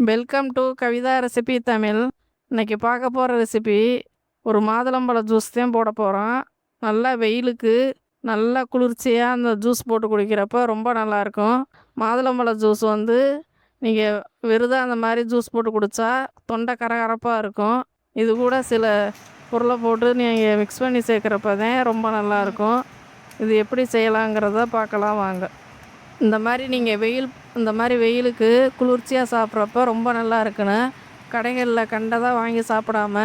Welcome to Kavitha recipe Tamil. இன்னைக்கு பார்க்க போகிற ரெசிபி ஒரு மாதுளம்பழ ஜூஸ் தான் போட போகிறோம். நல்லா வெயிலுக்கு நல்லா குளிர்ச்சியாக அந்த ஜூஸ் போட்டு குடிக்கிறப்ப ரொம்ப நல்லாயிருக்கும். மாதுளம்பழ ஜூஸ் நீங்கள் வெறுதாக அந்த மாதிரி ஜூஸ் போட்டு குடித்தா தொண்டை கரகரப்பாக இருக்கும். இது கூட சில பொருளை போட்டு நீங்கள் மிக்ஸ் பண்ணி சேர்க்குறப்ப தான் ரொம்ப நல்லாயிருக்கும். இது எப்படி செய்யலாங்கிறத பார்க்கலாம் வாங்க. இந்த மாதிரி வெயிலுக்கு குளிர்ச்சியாக சாப்பிட்றப்ப ரொம்ப நல்லா இருக்குன்னு கடைகளில் கண்டதாக வாங்கி சாப்பிடாம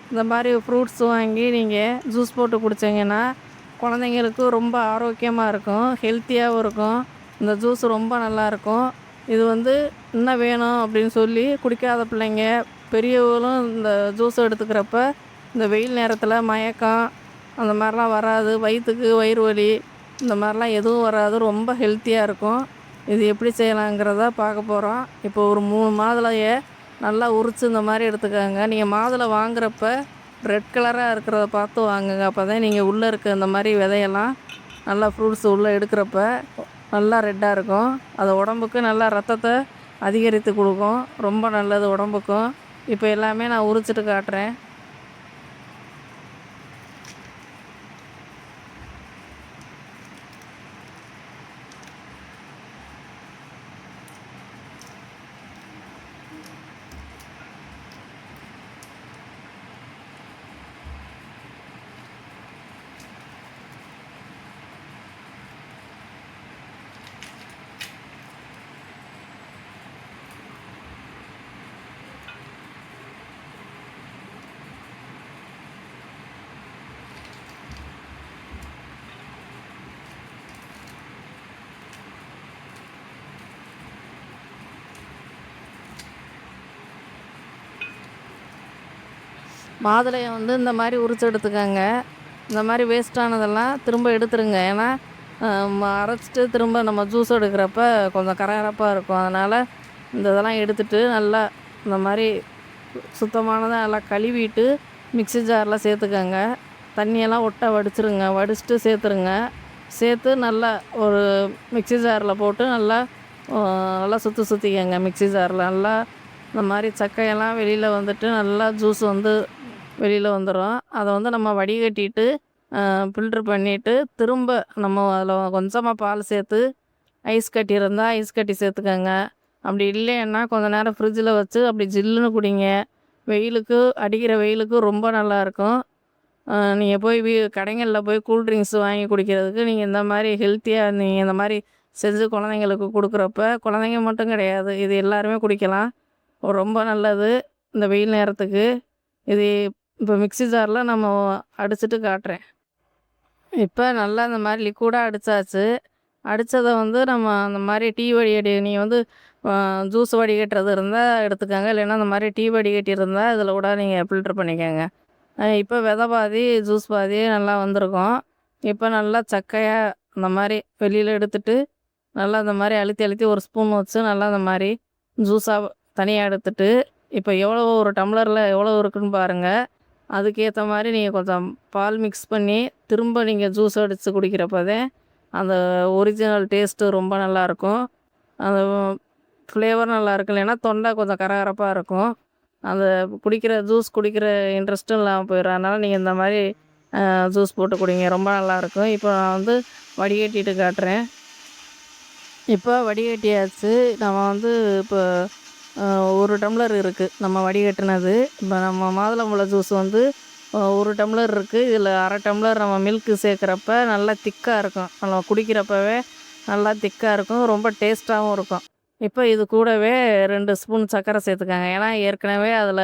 இந்த மாதிரி ஃப்ரூட்ஸ் வாங்கி நீங்கள் ஜூஸ் போட்டு குடிச்சிங்கன்னா குழந்தைங்களுக்கு ரொம்ப ஆரோக்கியமாக இருக்கும், ஹெல்த்தியாகவும் இருக்கும். இந்த ஜூஸ் ரொம்ப நல்லாயிருக்கும். இது இன்னும் வேணும் அப்படின்னு சொல்லி குடிக்காத பிள்ளைங்க பெரியவங்களும் இந்த ஜூஸ் எடுத்துக்கிறப்ப இந்த வெயில் நேரத்தில் மயக்கம் அந்த மாதிரிலாம் வராது. வயிற்றுக்கு வயிறு வலி இந்த மாதிரிலாம் எதுவும் வராது. ரொம்ப ஹெல்த்தியாக இருக்கும். இது எப்படி செய்யலாங்கிறத பார்க்க போகிறோம். இப்போ ஒரு 3 மாதுளையை நல்லா உரித்து இந்த மாதிரி எடுத்துக்கோங்க. நீங்கள் மாதுளை வாங்குறப்ப ரெட் கலராக இருக்கிறத பார்த்து வாங்குங்க. அப்போ தான் நீங்கள் உள்ளே இருக்க இந்த மாதிரி விதையெல்லாம் நல்லா ஃப்ரூட்ஸ் உள்ளே எடுக்கிறப்ப நல்லா ரெட்டாக இருக்கும். அது உடம்புக்கு நல்லா ரத்தத்தை அதிகரித்து கொடுக்கும். ரொம்ப நல்லது உடம்புக்கும். இப்போ எல்லாமே நான் உரிச்சிட்டு காட்டுறேன். மாதுளையை இந்த மாதிரி உரிச்சு எடுத்துக்கோங்க. இந்த மாதிரி வேஸ்ட்டானதெல்லாம் திரும்ப எடுத்துருங்க. ஏன்னா அரைச்சிட்டு திரும்ப நம்ம ஜூஸ் எடுக்கிறப்ப கொஞ்சம் கரகரப்பாக இருக்கும். அதனால் இந்த இதெல்லாம் எடுத்துகிட்டு நல்லா இந்த மாதிரி சுத்தமானதை நல்லா கழுவிட்டு மிக்ஸி ஜாரில் சேர்த்துக்கோங்க. தண்ணியெல்லாம் ஒட்ட வடிச்சிருங்க. வடிச்சிட்டு சேர்த்துருங்க. சேர்த்து நல்லா ஒரு மிக்ஸி ஜாரில் போட்டு நல்லா நல்லா சுற்றிக்கங்க. மிக்ஸி ஜாரில் நல்லா இந்த மாதிரி சக்கையெல்லாம் வெளியில் வந்துட்டு நல்லா ஜூஸ் வெளியில் வந்துடும். அதை நம்ம வடிகட்டிட்டு ஃபில்ட்ரு பண்ணிவிட்டு திரும்ப நம்ம அதில் கொஞ்சமாக பால் சேர்த்து ஐஸ் கட்டி இருந்தால் ஐஸ் கட்டி சேர்த்துக்கோங்க. அப்படி இல்லைன்னா கொஞ்சம் நேரம் ஃப்ரிட்ஜில் வச்சு அப்படி ஜில்லுன்னு குடிங்க. வெயிலுக்கு அடிக்கிற வெயிலுக்கு ரொம்ப நல்லாயிருக்கும். நீங்கள் போய் கடைகளில் போய் கூல்ட்ரிங்க்ஸ் வாங்கி குடிக்கிறதுக்கு நீங்கள் இந்த மாதிரி ஹெல்த்தியாக நீங்கள் இந்த மாதிரி செஞ்சு குழந்தைங்களுக்கு கொடுக்குறப்ப குழந்தைங்க மட்டும் கிடையாது, இது எல்லாருமே குடிக்கலாம். ரொம்ப நல்லது இந்த வெயில் நேரத்துக்கு. இது இப்போ மிக்ஸி ஜாரில் நம்ம அடிச்சுட்டு காட்டுறேன். இப்போ நல்லா இந்த மாதிரி லிக்விடாக அடித்தாச்சு. அடித்ததை நம்ம அந்த மாதிரி டீ வடிகட்டி நீங்கள் ஜூஸ் வடிகட்டுறது இருந்தால் எடுத்துக்கோங்க. இல்லைன்னா அந்த மாதிரி டீ வடிகட்டி இருந்தால் இதில் கூட நீங்கள் ஃபில்ட்ரு பண்ணிக்கோங்க. இப்போ விதை பாதி ஜூஸ் பாதி நல்லா வந்திருக்கும். இப்போ நல்லா சக்கையாக அந்த மாதிரி வெளியில் எடுத்துட்டு நல்லா அந்த மாதிரி அழுத்தி அழுத்தி ஒரு ஸ்பூன் வச்சு நல்லா அந்த மாதிரி ஜூஸாக தனியாக எடுத்துட்டு இப்போ ஒரு டம்ளரில் எவ்வளோ இருக்குதுன்னு பாருங்கள். அதுக்கேற்ற மாதிரி நீங்கள் கொஞ்சம் பால் மிக்ஸ் பண்ணி திரும்ப நீங்கள் ஜூஸ் அடித்து குடிக்கிறப்பதே அந்த ஒரிஜினல் டேஸ்ட்டு ரொம்ப நல்லாயிருக்கும். அந்த ஃப்ளேவர் நல்லாயிருக்கும். இல்லைன்னா தொண்டை கொஞ்சம் கரகரப்பாக இருக்கும். அந்த ஜூஸ் குடிக்கிற இன்ட்ரெஸ்ட்டும் இல்லாமல் போயிடும். அதனால் நீங்கள் இந்த மாதிரி ஜூஸ் போட்டு குடிங்க. ரொம்ப நல்லாயிருக்கும். இப்போ நான் வடிகட்டிட்டு காட்டுறேன். இப்போ வடிகட்டியாச்சு. நம்ம இப்போ 1 டம்ளர் இருக்குது நம்ம வடிகட்டினது. இப்போ நம்ம மாதுளம்பழ ஜூஸ் 1 டம்ளர் இருக்குது. இதில் அரை டம்ளர் நம்ம மில்க்கு சேர்க்குறப்ப நல்லா திக்காக இருக்கும். நம்ம குடிக்கிறப்பவே நல்லா திக்காக இருக்கும். ரொம்ப டேஸ்ட்டாகவும் இருக்கும். இப்போ இது கூடவே 2 ஸ்பூன் சர்க்கரை சேர்த்துக்காங்க. ஏன்னா ஏற்கனவே அதில்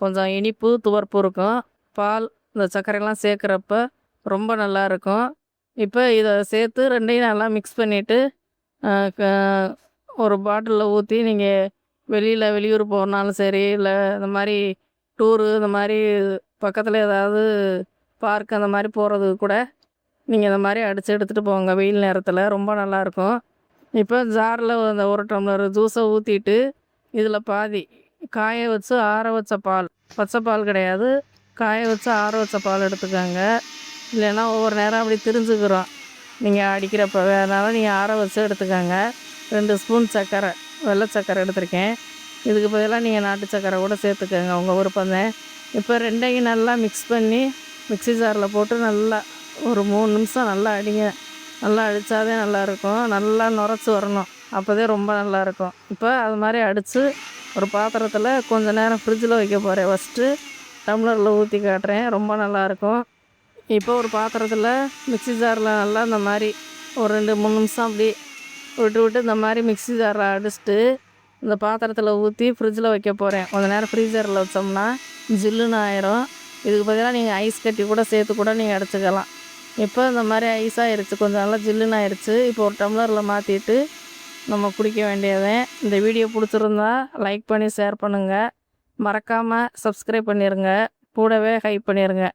கொஞ்சம் இனிப்பு துவர்ப்பு இருக்கும். பால் இந்த சர்க்கரைலாம் சேர்க்குறப்ப ரொம்ப நல்லாயிருக்கும். இப்போ இதை சேர்த்து ரெண்டையும் நல்லா மிக்ஸ் பண்ணிவிட்டு ஒரு பாட்டிலில் ஊற்றி நீங்கள் வெளியூர் போனாலும் சரி, இல்லை இந்த மாதிரி டூரு இந்த மாதிரி பக்கத்தில் ஏதாவது பார்க் அந்த மாதிரி போகிறதுக்கு கூட நீங்கள் இந்த மாதிரி அடித்து எடுத்துகிட்டு போங்க. வெயில் நேரத்தில் ரொம்ப நல்லாயிருக்கும். இப்போ ஜாரில் அந்த 1 டம்ளர் ஜூஸை ஊற்றிட்டு இதில் பாதி காய வச்சு ஆற வச்ச பால், பச்சை பால் கிடையாது, காய வச்சு ஆற வச்ச பால் எடுத்துக்கோங்க. இல்லைன்னா ஒவ்வொரு நேரம் அப்படி திரிஞ்சுக்கிறோம் நீங்கள் அடிக்கிறப்பவே. அதனால் நீங்கள் ஆற வச்சு எடுத்துக்கோங்க. 2 ஸ்பூன் சர்க்கரை, வெள்ளை சர்க்கரை எடுத்திருக்கேன். இதுக்கு பதிலாக நீங்கள் நாட்டு சக்கரை கூட சேர்த்துக்கோங்க, உங்கள் விருப்பம்தான். இப்போ ரெண்டையும் நல்லா மிக்ஸ் பண்ணி மிக்ஸி ஜாரில் போட்டு நல்லா ஒரு 3 நிமிஷம் நல்லா அடிங்க. நல்லா அடித்தாதே நல்லாயிருக்கும். நல்லா நுரைச்சி வரணும், அப்போதான் ரொம்ப நல்லாயிருக்கும். இப்போ அது மாதிரி அடித்து ஒரு பாத்திரத்தில் கொஞ்சம் நேரம் ஃப்ரிட்ஜில் வைக்க போகிறேன். ஃபஸ்ட்டு டம்ளரில் ஊற்றி காட்டுறேன், ரொம்ப நல்லாயிருக்கும். இப்போ ஒரு பாத்திரத்தில் மிக்ஸி ஜாரில் நல்லா இந்த மாதிரி ஒரு 2-3 நிமிஷம் அப்படி விட்டு இந்த மாதிரி மிக்ஸி ஜாரில் அடிச்சுட்டு இந்த பாத்திரத்தில் ஊற்றி ஃப்ரிட்ஜில் வைக்க போகிறேன். கொஞ்சம் நேரம் ஃப்ரீசரில் வச்சோம்னா ஜில்லுன்னு ஆயிரும். இதுக்கு பதிலாக நீங்கள் ஐஸ் கட்டி கூட சேர்த்து கூட நீங்கள் அடிச்சுக்கலாம். இப்போ இந்த மாதிரி ஐஸ் ஆயிடுச்சு, கொஞ்சம் நல்லா ஜில்லுன்னு ஆயிடுச்சு. இப்போ ஒரு டம்ளரில் மாற்றிட்டு நம்ம குடிக்க வேண்டியதேன். இந்த வீடியோ பிடிச்சிருந்தா லைக் பண்ணி ஷேர் பண்ணுங்கள். மறக்காமல் சப்ஸ்கிரைப் பண்ணிடுங்க, கூடவே ஹைப் பண்ணிடுங்க.